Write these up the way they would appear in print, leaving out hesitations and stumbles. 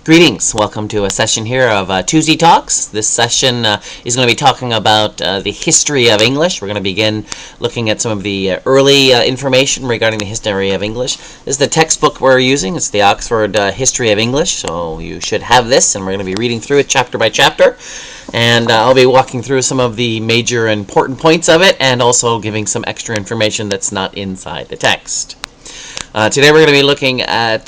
Greetings. Welcome to a session here of Tuesday Talks. This session is going to be talking about the history of English. We're going to begin looking at some of the early information regarding the history of English. This is the textbook we're using. It's the Oxford History of English, so you should have this, and we're going to be reading through it chapter by chapter. And I'll be walking through some of the major important points of it and also giving some extra information that's not inside the text. Today we're going to be looking at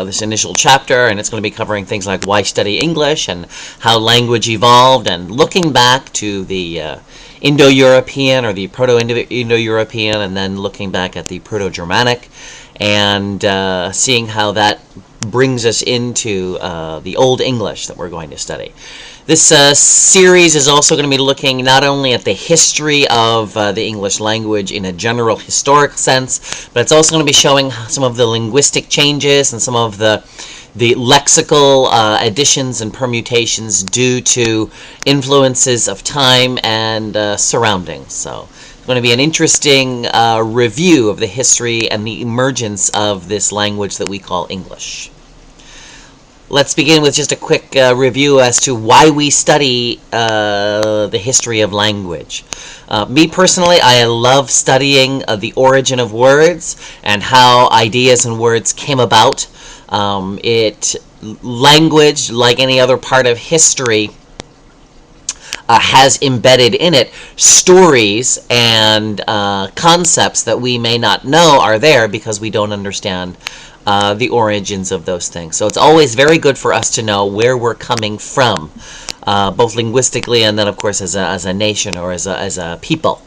this initial chapter, and it's going to be covering things like why study English and how language evolved, and looking back to the Indo-European or the Proto IndoEuropean, and then looking back at the Proto-Germanic and seeing how that brings us into the Old English that we're going to study. This series is also going to be looking not only at the history of the English language in a general historic sense, but it's also going to be showing some of the linguistic changes and some of the lexical additions and permutations due to influences of time and surroundings. So it's going to be an interesting review of the history and the emergence of this language that we call English. Let's begin with just a quick review as to why we study the history of language. Me personally, I love studying the origin of words and how ideas and words came about. Language, like any other part of history, has embedded in it stories and concepts that we may not know are there because we don't understand the origins of those things. So it's always very good for us to know where we're coming from, both linguistically and then, of course, as a nation or as a people.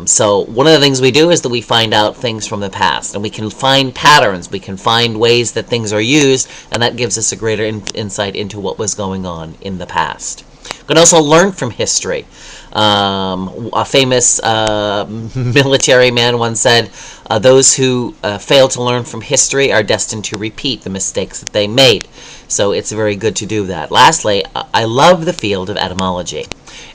So one of the things we do is that we find out things from the past, and we can find patterns, we can find ways that things are used, and that gives us a greater insight into what was going on in the past. We can also learn from history. A famous military man once said, those who fail to learn from history are destined to repeat the mistakes that they made. So it's very good to do that. Lastly, I love the field of etymology.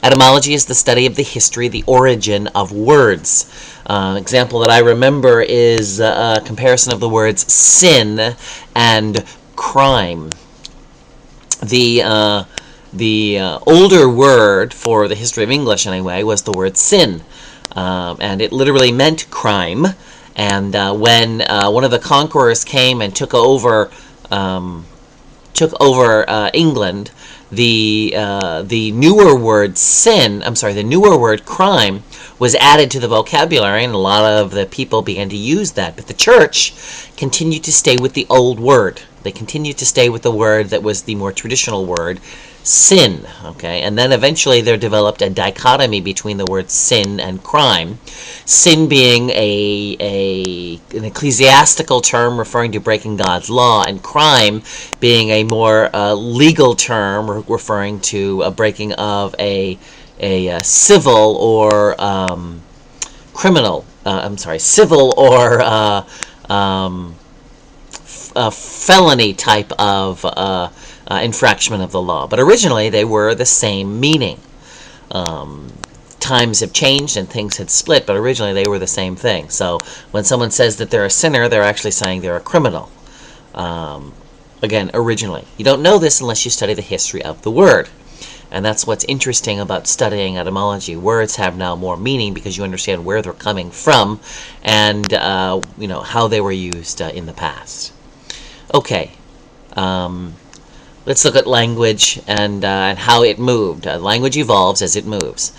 Etymology is the study of the history, the origin of words. Example that I remember is a comparison of the words sin and crime. The older word for the history of English, anyway, was the word sin, and it literally meant crime. And when one of the conquerors came and took over England, the newer word the newer word crime was added to the vocabulary, and a lot of the people began to use that. But the church continued to stay with the old word. They continued to stay with the word that was the more traditional word, sin. Okay, and then eventually there developed a dichotomy between the words sin and crime. Sin being an ecclesiastical term referring to breaking God's law, and crime being a more legal term referring to a breaking of a civil or criminal. Civil or felony type of infraction of the law. But originally they were the same meaning. Times have changed and things had split, but originally they were the same thing. So when someone says that they're a sinner, they're actually saying they're a criminal. Again, originally. You don't know this unless you study the history of the word. And that's what's interesting about studying etymology. Words have now more meaning because you understand where they're coming from and how they were used in the past. Okay. Let's look at language and how it moved. Language evolves as it moves.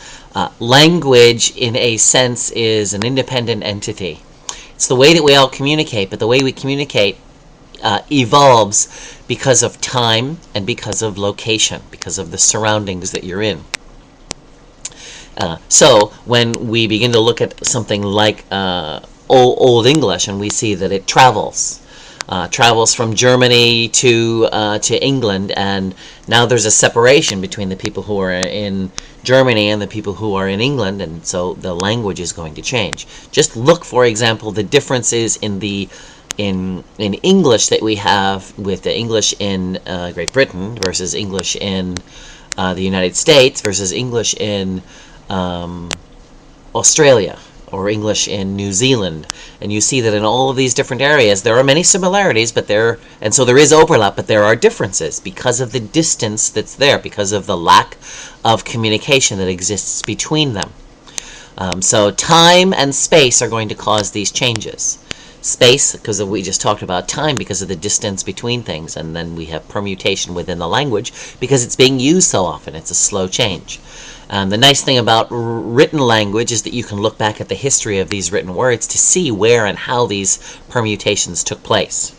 Language, in a sense, is an independent entity. It's the way that we all communicate, but the way we communicate evolves because of time and because of location, because of the surroundings that you're in. So when we begin to look at something like Old English, and we see that it travels from Germany to England, and now there's a separation between the people who are in Germany and the people who are in England, and so the language is going to change. Just look, for example, the differences in English that we have with the English in Great Britain versus English in the United States versus English in Australia or English in New Zealand. And you see that in all of these different areas there are many similarities, and so there is overlap, but there are differences because of the distance that's there, because of the lack of communication that exists between them. So time and space are going to cause these changes. Space, because we just talked about time, because of the distance between things, and then we have permutation within the language because it's being used so often. It's a slow change. The nice thing about written language is that you can look back at the history of these written words to see where and how these permutations took place.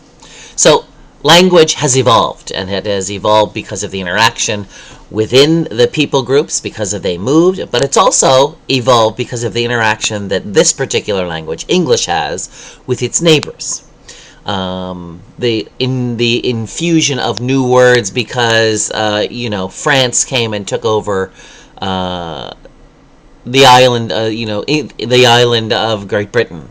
So language has evolved, and it has evolved because of the interaction within the people groups, because of they moved, but it's also evolved because of the interaction that this particular language, English, has with its neighbors. The infusion of new words because France came and took over the island, the island of Great Britain.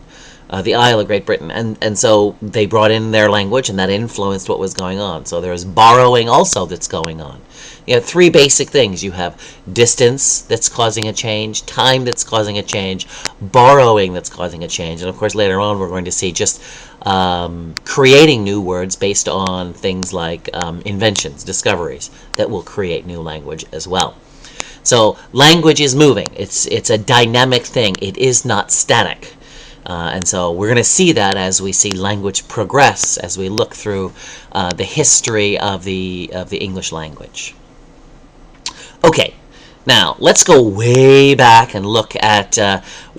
The Isle of Great Britain, and so they brought in their language, and that influenced what was going on. So there's borrowing also that's going on. You have three basic things. You have distance that's causing a change, time that's causing a change, borrowing that's causing a change, and of course later on we're going to see just creating new words based on things like inventions, discoveries that will create new language as well. So language is moving. It's a dynamic thing. It is not static. And so we're going to see that as we see language progress, as we look through the history of the English language. Okay, now let's go way back and look at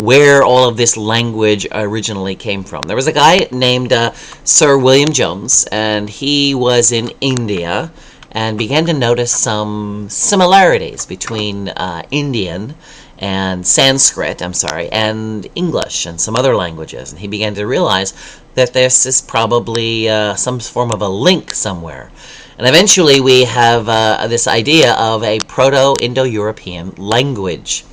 where all of this language originally came from. There was a guy named Sir William Jones, and he was in India and began to notice some similarities between Indian and Sanskrit, and English and some other languages. And he began to realize that this is probably some form of a link somewhere. And eventually we have this idea of a Proto IndoEuropean language,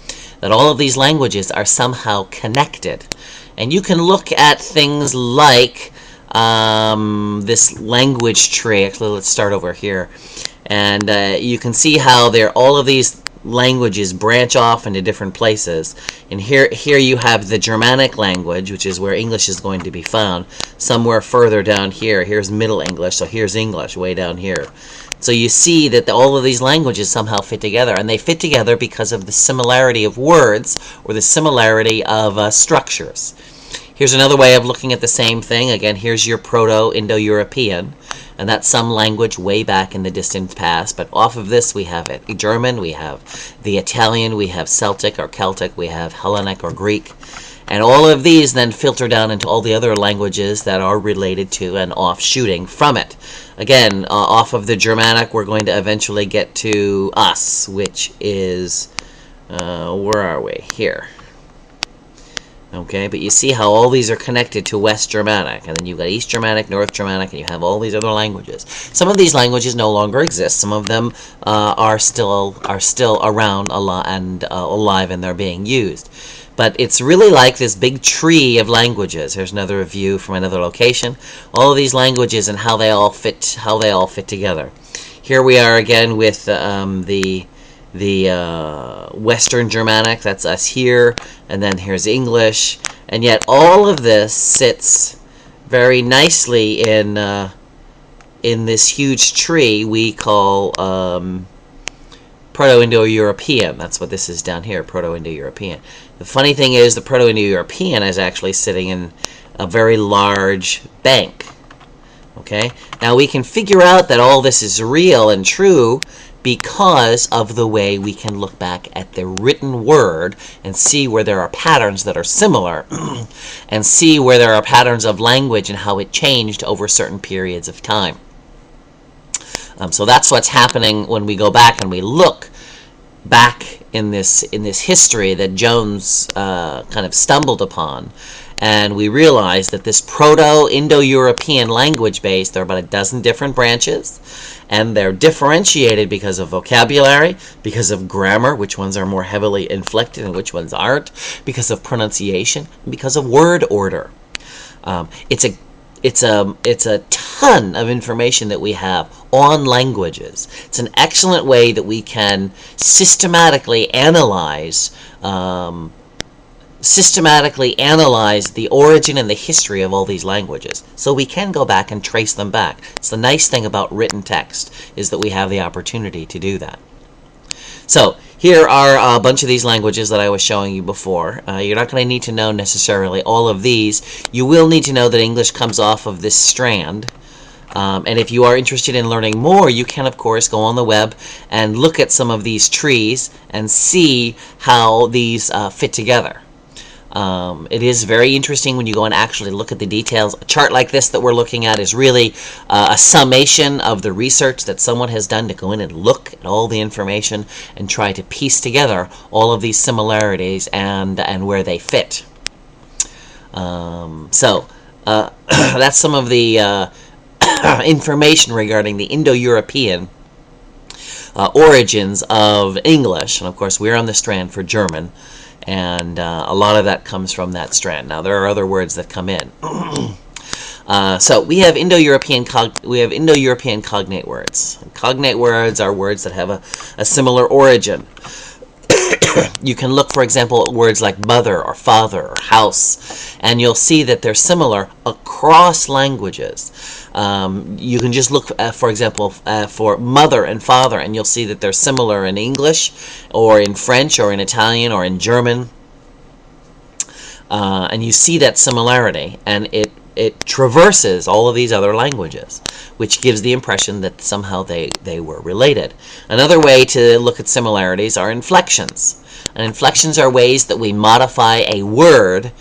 that all of these languages are somehow connected. And you can look at things like this language tree. Actually, let's start over here. And you can see how all of these languages branch off into different places. And here you have the Germanic language, which is where English is going to be found. Somewhere further down here, here's Middle English, so here's English way down here. So you see that all of these languages somehow fit together, and they fit together because of the similarity of words or the similarity of structures. Here's another way of looking at the same thing. Again, here's your Proto-Indo-European, and that's some language way back in the distant past. But off of this, we have German, we have the Italian, we have Celtic or Celtic, we have Hellenic or Greek. And all of these then filter down into all the other languages that are related to and offshooting from it. Again, off of the Germanic, we're going to eventually get to us, which is, where are we? Here. Okay, but you see how all these are connected to West Germanic, and then you've got East Germanic, North Germanic, and you have all these other languages. Some of these languages no longer exist. Some of them are still around a lot and alive, and they're being used. But it's really like this big tree of languages. Here's another view from another location. All of these languages and how they all fit together. Here we are again with the Western Germanic, that's us here, and then here's English, and yet all of this sits very nicely in this huge tree we call Proto-Indo-European. That's what this is down here, Proto-Indo-European. The funny thing is the Proto-Indo-European is actually sitting in a very large bank. Okay? Now we can figure out that all this is real and true because of the way we can look back at the written word and see where there are patterns that are similar and see where there are patterns of language and how it changed over certain periods of time. So that's what's happening when we go back and we look back in this history that Jones kind of stumbled upon. And we realize that this Proto-Indo-European language base, there are about a dozen different branches, and they're differentiated because of vocabulary, because of grammar, which ones are more heavily inflected and which ones aren't, because of pronunciation, and because of word order. It's a ton of information that we have on languages. It's an excellent way that we can systematically analyze systematically analyzed the origin and the history of all these languages. So we can go back and trace them back. It's the nice thing about written text, is that we have the opportunity to do that. So here are a bunch of these languages that I was showing you before. You're not going to need to know necessarily all of these. You will need to know that English comes off of this strand. And if you are interested in learning more, you can, of course, go on the web and look at some of these trees and see how these fit together. It is very interesting when you go and actually look at the details. A chart like this that we're looking at is really a summation of the research that someone has done to go in and look at all the information and try to piece together all of these similarities and where they fit. That's some of the information regarding the Indo-European origins of English. And of course, we're on the strand for German. And a lot of that comes from that strand. Now, there are other words that come in. So we have Indo-European cognate words. And cognate words are words that have a similar origin. You can look, for example, at words like mother or father or house, and you'll see that they're similar across languages. You can just look, for example, for mother and father, and you'll see that they're similar in English, or in French, or in Italian, or in German. And you see that similarity, and it traverses all of these other languages, which gives the impression that somehow they were related. Another way to look at similarities are inflections. And inflections are ways that we modify a word,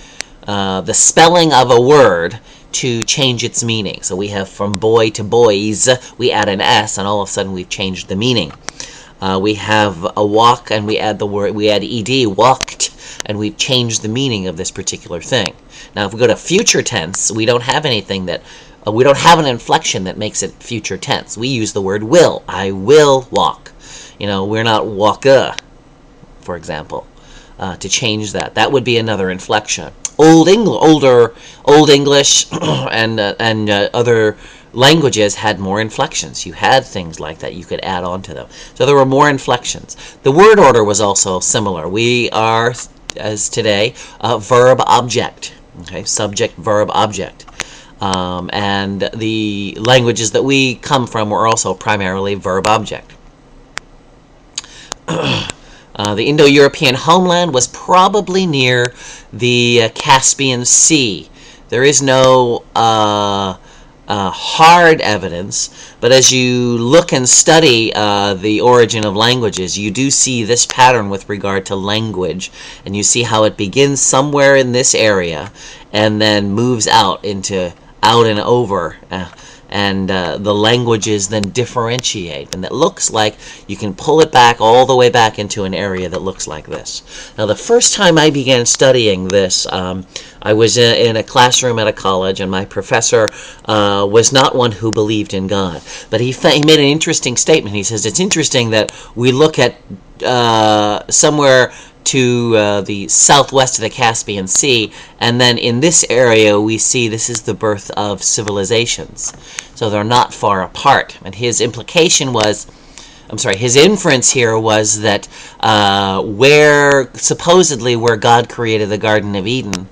the spelling of a word, to change its meaning. So we have from boy to boys, we add an S, and all of a sudden we've changed the meaning. We have a walk, and we add ed, walked, and we've changed the meaning of this particular thing. Now, if we go to future tense, we don't have anything that we don't have an inflection that makes it future tense. We use the word will. I will walk. You know, we're not walka, for example, to change that. That would be another inflection. Old English and other languages had more inflections. You had things like that you could add on to them. So there were more inflections. The word order was also similar. We are, as today, verb object. Okay, subject, verb, object. And the languages that we come from were also primarily verb object. The Indo-European homeland was probably near the Caspian Sea. There is no hard evidence, but as you look and study the origin of languages, you do see this pattern with regard to language, and you see how it begins somewhere in this area and then moves out and over, and the languages then differentiate, and it looks like you can pull it back all the way back into an area that looks like this. Now, the first time I began studying this, I was in a classroom at a college, and my professor was not one who believed in God, but he made an interesting statement. He says, it's interesting that we look at somewhere to the southwest of the Caspian Sea, and then in this area we see this is the birth of civilizations. So they're not far apart. And his implication was, his inference here was that supposedly where God created the Garden of Eden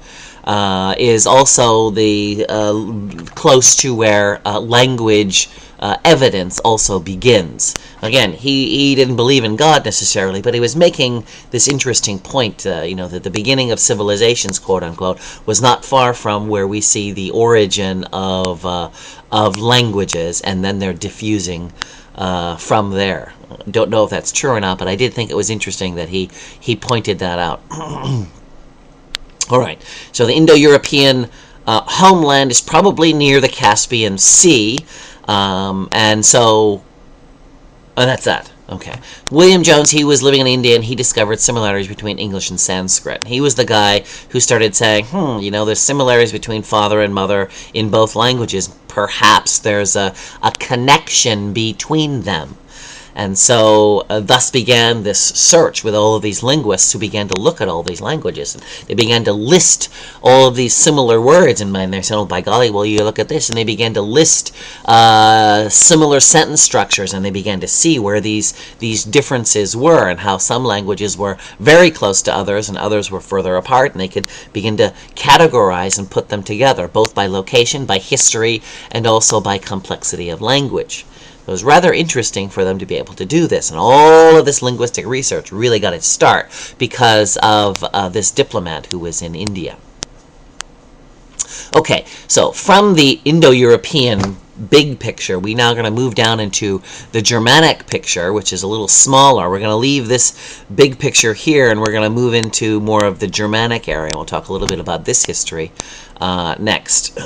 is also the close to where language evidence also begins. Again, he didn't believe in God necessarily, but he was making this interesting point, that the beginning of civilizations, quote unquote, was not far from where we see the origin of languages, and then they're diffusing from there. Don't know if that's true or not, but I did think it was interesting that he pointed that out. All right, so the Indo-European homeland is probably near the Caspian Sea. And that's that. Okay. William Jones, he was living in India, and he discovered similarities between English and Sanskrit. He was the guy who started saying, there's similarities between father and mother in both languages. Perhaps there's a connection between them. And so thus began this search with all of these linguists who began to look at all these languages. And they began to list all of these similar words, and they said, oh, by golly, well, you look at this. And they began to list similar sentence structures, and they began to see where these differences were and how some languages were very close to others and others were further apart, and they could begin to categorize and put them together, both by location, by history, and also by complexity of language. It was rather interesting for them to be able to do this, and all of this linguistic research really got its start because of this diplomat who was in India. Okay, so from the Indo-European big picture, we're now going to move down into the Germanic picture, which is a little smaller. We're going to leave this big picture here, and we're going to move into more of the Germanic area. We'll talk a little bit about this history next.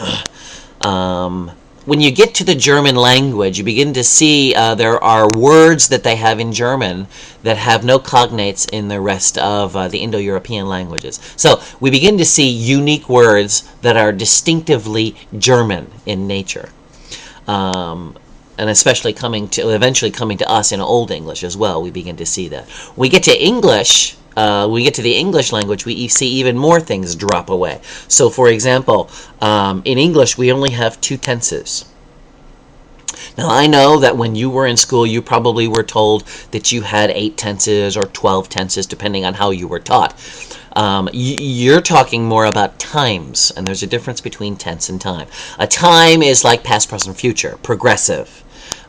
When you get to the German language, you begin to see there are words that they have in German that have no cognates in the rest of the Indo-European languages. So we begin to see unique words that are distinctively German in nature. And especially eventually coming to us in Old English as well, we begin to see that. When we get to English, we get to the English language, we see even more things drop away. So, for example, in English, we only have 2 tenses. Now, I know that when you were in school, you probably were told that you had 8 tenses or 12 tenses, depending on how you were taught. You're talking more about times, and there's a difference between tense and time. A time is like past, present, future, progressive.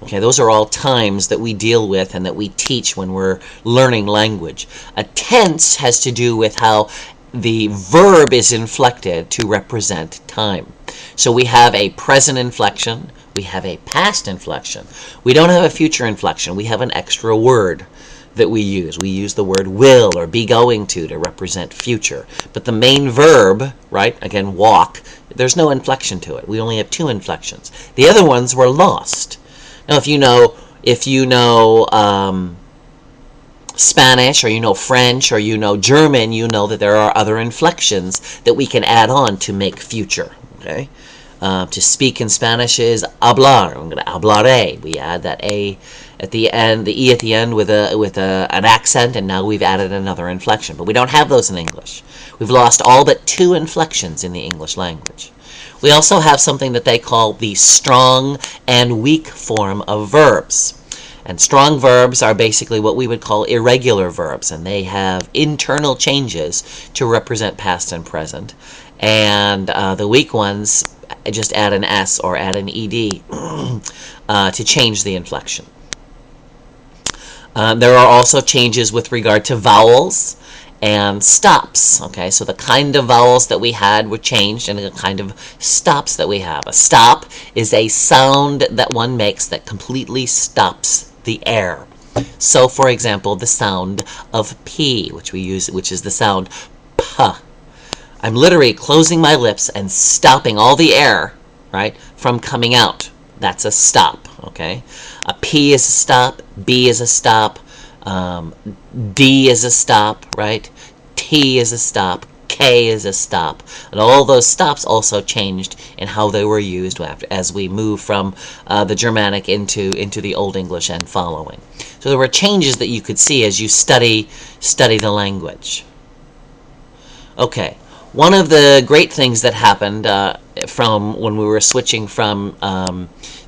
Okay, those are all times that we deal with and that we teach when we're learning language. A tense has to do with how the verb is inflected to represent time. So we have a present inflection, we have a past inflection. We don't have a future inflection, we have an extra word that we use. We use the word will or be going to represent future. But the main verb, right, again, walk, there's no inflection to it. We only have 2 inflections. The other ones were lost. Now, if you know Spanish, or you know French, or you know German, you know that there are other inflections that we can add on to make future. Okay, to speak in Spanish is hablar. I'm going to hablaré. We add that a at the end, the e at the end with an accent, and now we've added another inflection. But we don't have those in English. We've lost all but 2 inflections in the English language. We also have something that they call the strong and weak form of verbs. And strong verbs are basically what we would call irregular verbs, and they have internal changes to represent past and present. And the weak ones just add an S or add an ED to change the inflection. There are also changes with regard to vowels and stops. Okay, so the kind of vowels that we had were changed, and the kind of stops that we have. A stop is a sound that one makes that completely stops the air. So, for example, the sound of P, which is the sound P. I'm literally closing my lips and stopping all the air, right, from coming out. That's a stop. Okay, a P is a stop, B is a stop, D is a stop, right? T is a stop, K is a stop. And all those stops also changed in how they were used as we move from the Germanic into the Old English and following. So there were changes that you could see as you study the language. Okay, one of the great things that happened from when we were switching from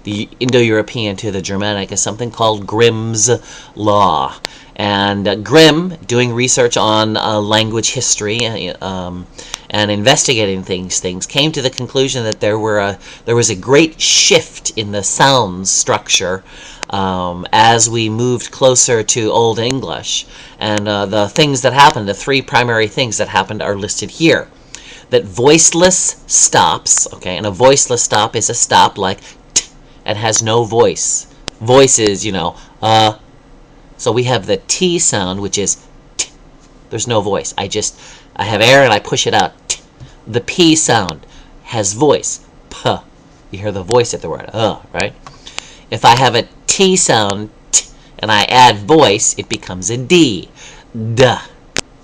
the Indo-European to the Germanic is something called Grimm's Law. And Grimm, doing research on language history and investigating things, came to the conclusion that there was a great shift in the sounds structure as we moved closer to Old English. And the things that happened, the 3 primary things that happened, are listed here. That voiceless stops, okay, and a voiceless stop is a stop like t, and has no voice. Voice is, so we have the T sound, which is t. There's no voice. I have air and I push it out. T. The P sound has voice. P. You hear the voice at the word. Right? If I have a T sound, t, and I add voice, it becomes a D. Duh.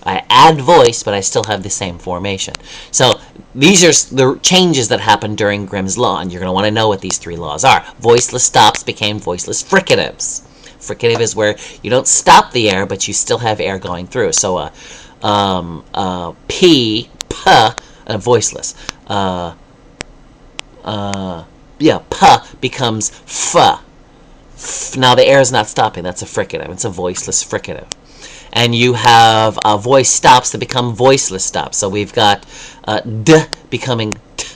I add voice, but I still have the same formation. So these are the changes that happened during Grimm's Law, and you're going to want to know what these 3 laws are. Voiceless stops became voiceless fricatives. Fricative is where you don't stop the air, but you still have air going through. So p, voiceless. P becomes f. Now the air is not stopping. That's a fricative. It's a voiceless fricative. And you have voice stops that become voiceless stops. So we've got d becoming t,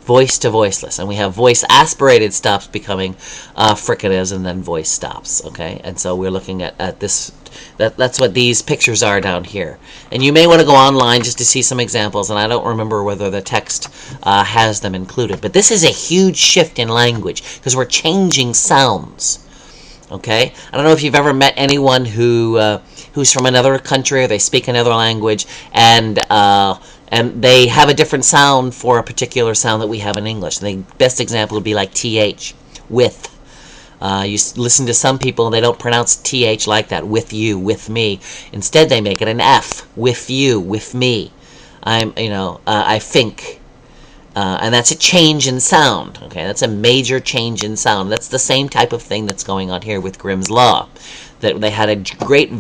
voice to voiceless. And we have voice aspirated stops becoming fricatives and then voice stops. Okay? And so we're looking at this. That's what these pictures are down here. And you may want to go online just to see some examples, and I don't remember whether the text has them included. But this is a huge shift in language because we're changing sounds. Okay? I don't know if you've ever met anyone who's from another country or they speak another language, and they have a different sound for a particular sound that we have in English. The best example would be like TH, with. You listen to some people and they don't pronounce TH like that, with you, with me. Instead they make it an F, with you, with me. I think. And that's a change in sound. Okay, that's a major change in sound. That's the same type of thing that's going on here with Grimm's Law. That they had a great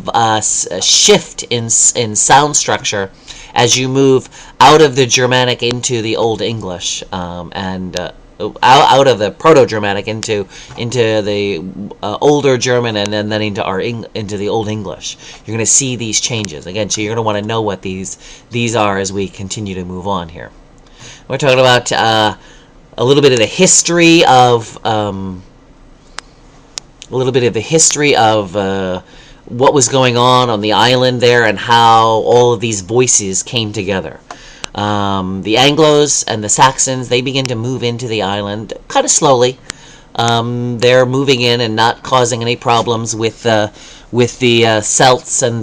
shift in sound structure as you move out of the Germanic into the Old English, out of the Proto-Germanic into the older German, and then into the Old English. You're going to see these changes again. So you're going to want to know what these are as we continue to move on here. We're talking about a little bit of the history of what was going on the island there and how all of these voices came together. The Anglos and the Saxons, they begin to move into the island kind of slowly. They're moving in and not causing any problems with the Celts and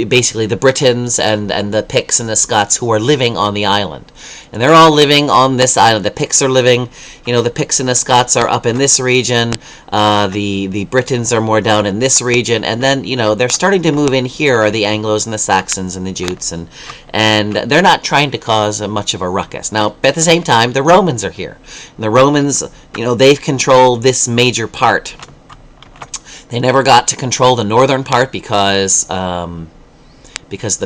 basically the Britons and the Picts and the Scots who are living on the island. And they're all living on this island. The Picts are living, the Picts and the Scots are up in this region. The Britons are more down in this region. And then, they're starting to move in here are the Anglos and the Saxons and the Jutes. And they're not trying to cause much of a ruckus. Now, at the same time, the Romans are here. And the Romans, they've controlled this major part. They never got to control the northern part because the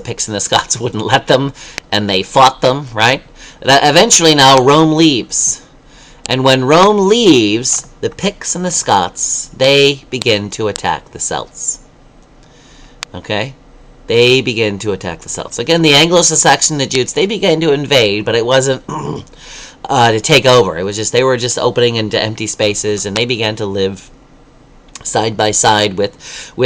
Picts and the Scots wouldn't let them, and they fought them, right? Eventually now Rome leaves. And when Rome leaves, the Picts and the Scots, they begin to attack the Celts. Okay? They begin to attack the Celts. Again, the Anglos, the Saxons, the Jutes, they began to invade, but it wasn't to take over. It was just, they were just opening into empty spaces, and they began to live side by side with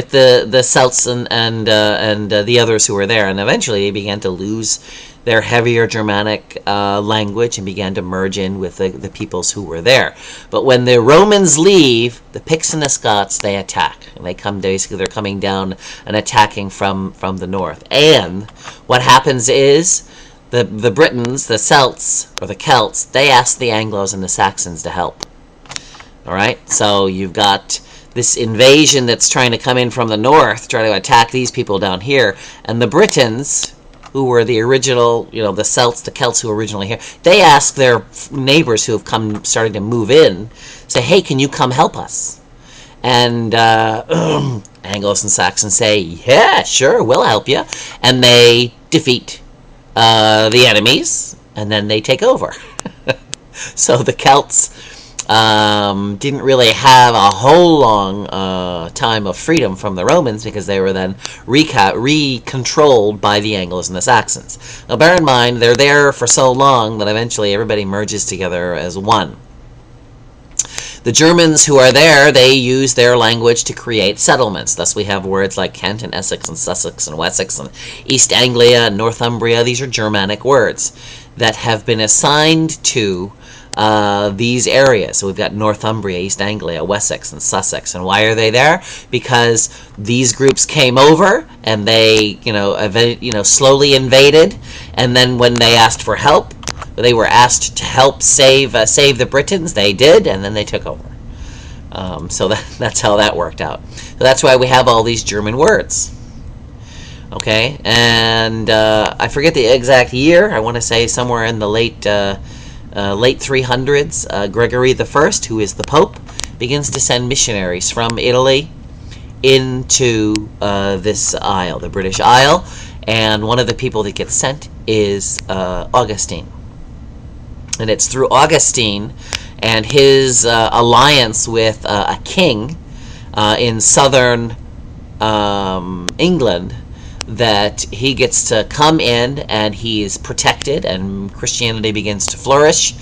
the Celts and the others who were there, and eventually they began to lose their heavier Germanic language and began to merge in with the peoples who were there. But when the Romans leave, the Picts and the Scots, they attack, and they come, basically they're coming down and attacking from the north. And what happens is the Britons, the Celts or the Celts, they ask the Anglos and the Saxons to help. All right, so you've got this invasion that's trying to come in from the north, trying to attack these people down here. And the Britons, who were the original, the Celts, the Celts who were originally here, they ask their neighbors who have started to move in, say, hey, can you come help us? And Anglos and Saxons say, yeah, sure, we'll help you. And they defeat the enemies, and then they take over. So the Celts didn't really have a whole long time of freedom from the Romans because they were then re-controlled by the Anglos and the Saxons. Now bear in mind, they're there for so long that eventually everybody merges together as one. The Germans who are there, they use their language to create settlements. Thus we have words like Kent and Essex and Sussex and Wessex and East Anglia and Northumbria. These are Germanic words that have been assigned to these areas. So we've got Northumbria, East Anglia, Wessex, and Sussex. And why are they there? Because these groups came over and they, slowly invaded. And then when they asked for help, they were asked to help save the Britons. They did, and then they took over. So that's how that worked out. So that's why we have all these German words. Okay, and I forget the exact year. I want to say somewhere in the late late 300s, Gregory I, who is the Pope, begins to send missionaries from Italy into this isle, the British Isle, and one of the people that gets sent is Augustine. And it's through Augustine and his alliance with a king in southern England that he gets to come in, and he is protected, and Christianity begins to flourish.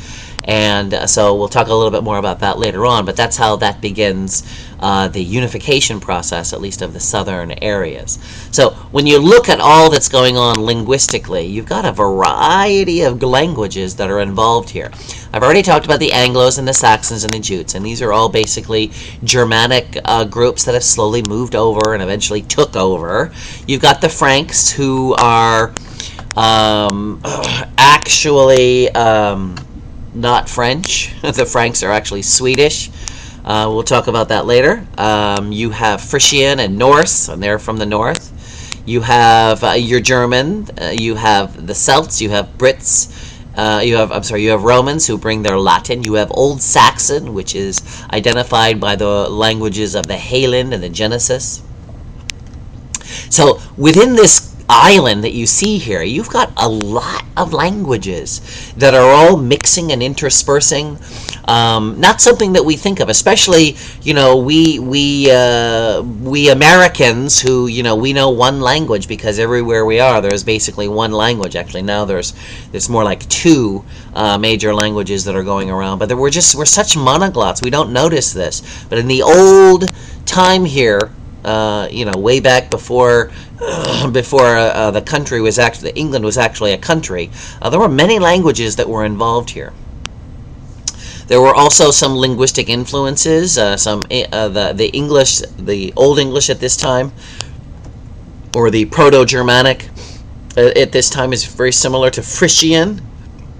And so we'll talk a little bit more about that later on, but that's how that begins the unification process, at least of the southern areas. So when you look at all that's going on linguistically, you've got a variety of languages that are involved here. I've already talked about the Anglos and the Saxons and the Jutes, and these are all basically Germanic groups that have slowly moved over and eventually took over. You've got the Franks, who are actually not French. The Franks are actually Swedish. We'll talk about that later. You have Frisian and Norse, and they're from the north. You have your German. You have the Celts. You have Brits. You have Romans who bring their Latin. You have Old Saxon, which is identified by the languages of the Heyland and the Genesis. So within this island that you see here, you've got a lot of languages that are all mixing and interspersing. Not something that we think of, especially, you know, we Americans who, you know, we know one language because everywhere we are there's basically one language. Actually, now there's more like two major languages that are going around, but we're such monoglots, we don't notice this. But in the old time here, you know, way back before the country was actually, England was actually a country, there were many languages that were involved here. There were also some linguistic influences, the English, the Old English at this time, or the Proto-Germanic at this time, is very similar to Frisian,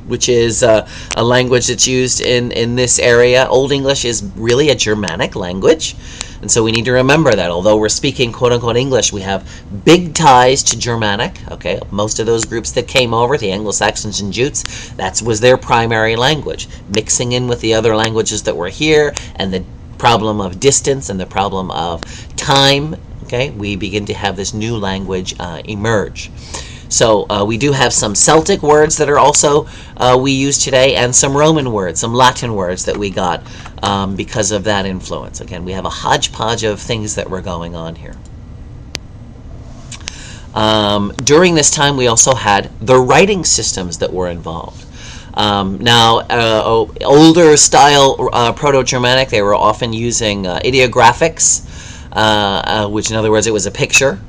which is a language that's used in this area. Old English is really a Germanic language, and so we need to remember that although we're speaking quote-unquote English, we have big ties to Germanic. Okay, most of those groups that came over, the Anglo-Saxons and Jutes, that was their primary language. Mixing in with the other languages that were here, and the problem of distance and the problem of time, okay, we begin to have this new language emerge. So we do have some Celtic words that are also we use today, and some Roman words, some Latin words that we got because of that influence. Again, we have a hodgepodge of things that were going on here. During this time, we also had the writing systems that were involved. Now, older style Proto-Germanic, they were often using ideographics, which in other words, it was a picture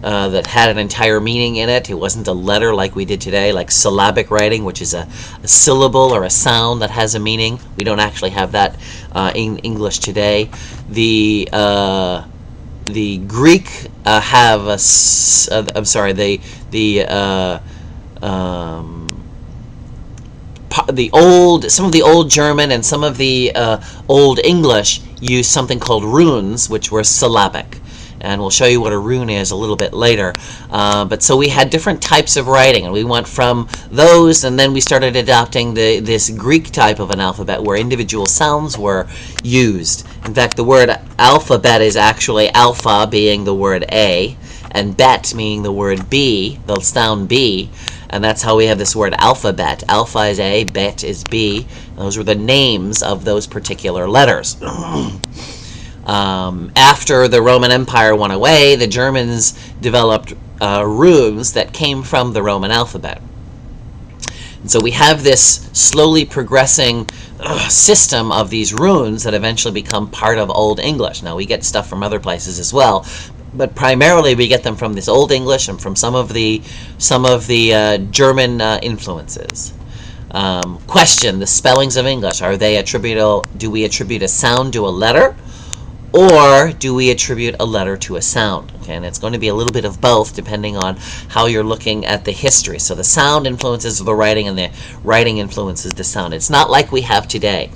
that had an entire meaning in it. It wasn't a letter like we did today, like syllabic writing, which is a syllable or a sound that has a meaning. We don't actually have that in English today. The Greek have a, some of the old German and some of the old English use something called runes, which were syllabic. And we'll show you what a rune is a little bit later. But so we had different types of writing, and we went from those, and then we started adopting this Greek type of an alphabet where individual sounds were used. In fact, the word alphabet is actually alpha being the word A, and bet meaning the word B, the sound B, and that's how we have this word alphabet. Alpha is A, bet is B. Those were the names of those particular letters. After the Roman Empire went away, the Germans developed runes that came from the Roman alphabet. And so we have this slowly progressing system of these runes that eventually become part of Old English. Now, we get stuff from other places as well, but primarily we get them from this Old English and from some of the German influences. Question: the spellings of English, are they attributable? Do we attribute a sound to a letter, or do we attribute a letter to a sound? Okay, and it's going to be a little bit of both depending on how you're looking at the history. So the sound influences the writing, and the writing influences the sound. It's not like we have today.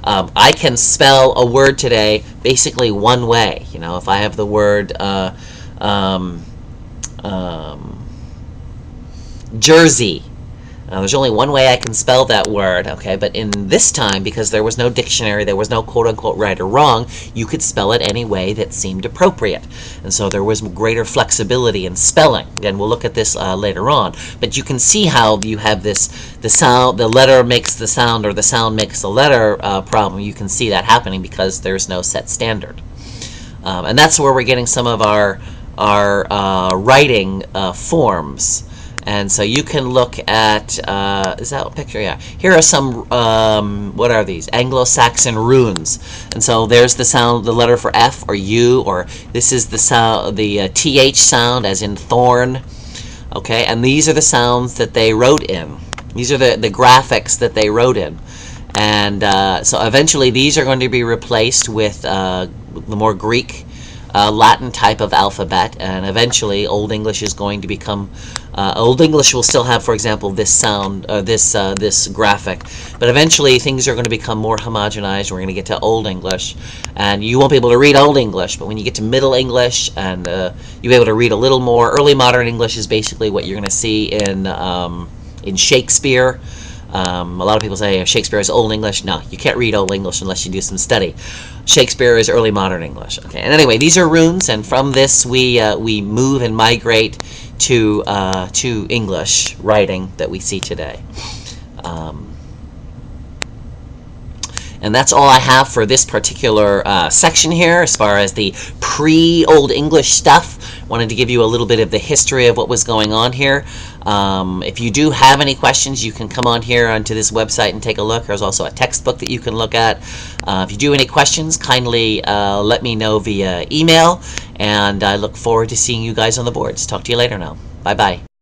I can spell a word today basically one way. You know, if I have the word jersey, Now, there's only one way I can spell that word, okay? But in this time, because there was no dictionary, there was no quote-unquote right or wrong, you could spell it any way that seemed appropriate. And so there was greater flexibility in spelling. Again, we'll look at this later on. But you can see how you have this, the letter makes the sound, or the sound makes the letter problem. You can see that happening because there's no set standard. And that's where we're getting some of our writing forms. And so you can look at, is that a picture? Yeah. Here are some, what are these? Anglo-Saxon runes. And so there's the sound, the letter for F or U, or this is the sound, the TH sound, as in thorn. Okay, and these are the sounds that they wrote in. These are the graphics that they wrote in. And so eventually these are going to be replaced with the more Greek, Latin type of alphabet, and eventually Old English is going to become Old English will still have, for example, this sound, this graphic, but eventually things are going to become more homogenized. We're going to get to Old English, and you won't be able to read Old English, but when you get to Middle English, and you'll be able to read a little more. Early Modern English is basically what you're going to see in Shakespeare. A lot of people say Shakespeare is Old English. No, you can't read Old English unless you do some study. Shakespeare is Early Modern English. Okay, and anyway, these are runes, and from this we move and migrate to English writing that we see today. And that's all I have for this particular section here as far as the pre-Old English stuff. Wanted to give you a little bit of the history of what was going on here. If you do have any questions, you can come on here onto this website and take a look. There's also a textbook that you can look at. If you do have any questions, kindly let me know via email, and I look forward to seeing you guys on the boards. Talk to you later now. Bye-bye.